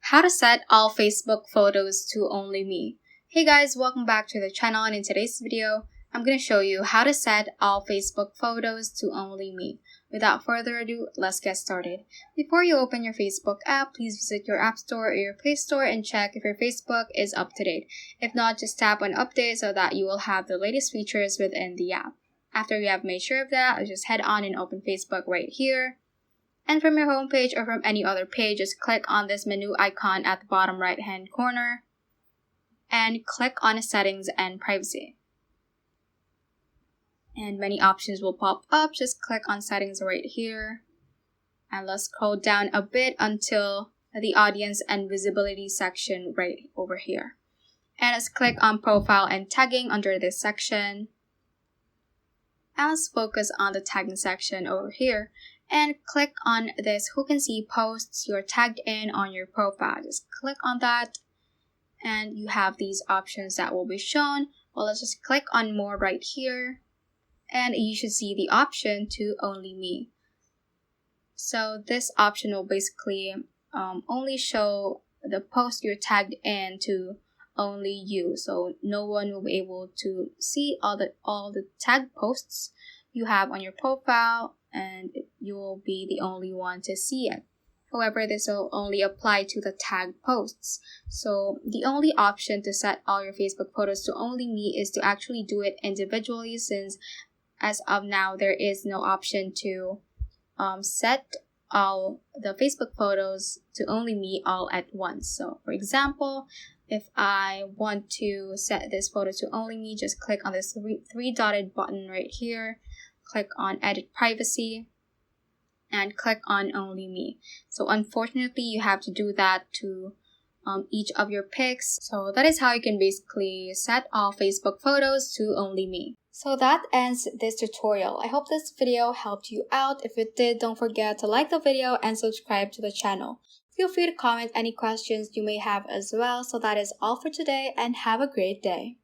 How to set all Facebook photos to only me. Hey guys, welcome back to the channel, and in today's video, I'm going to show you how to set all Facebook photos to only me. Without further ado, let's get started. Before you open your Facebook app, please visit your App Store or your Play Store and check if your Facebook is up to date. If not, just tap on update so that you will have the latest features within the app. After you have made sure of that, just head on and open Facebook right here. And from your homepage or from any other page, just click on this menu icon at the bottom right hand corner and click on Settings and Privacy. And many options will pop up. Just click on Settings right here. And let's scroll down a bit until the Audience and Visibility section right over here. And let's click on Profile and Tagging under this section. And let's focus on the tagging section over here. And click on this Who Can See Posts You're Tagged In on your profile. Just click on that and you have these options that will be shown. Well, let's just click on More right here and you should see the option to Only Me. So this option will basically only show the post you're tagged in to only you. So no one will be able to see all the tagged posts you have on your profile, and you will be the only one to see it. However, this will only apply to the tagged posts. So the only option to set all your Facebook photos to only me is to actually do it individually, since as of now there is no option to set all the Facebook photos to only me all at once. So for example, if I want to set this photo to only me, just click on this three dotted button right here. Click on Edit Privacy and click on Only Me. So unfortunately, you have to do that to each of your pics. So that is how you can basically set all Facebook photos to only me. So that ends this tutorial. I hope this video helped you out. If it did, don't forget to like the video and subscribe to the channel. Feel free to comment any questions you may have as well. So that is all for today, and have a great day.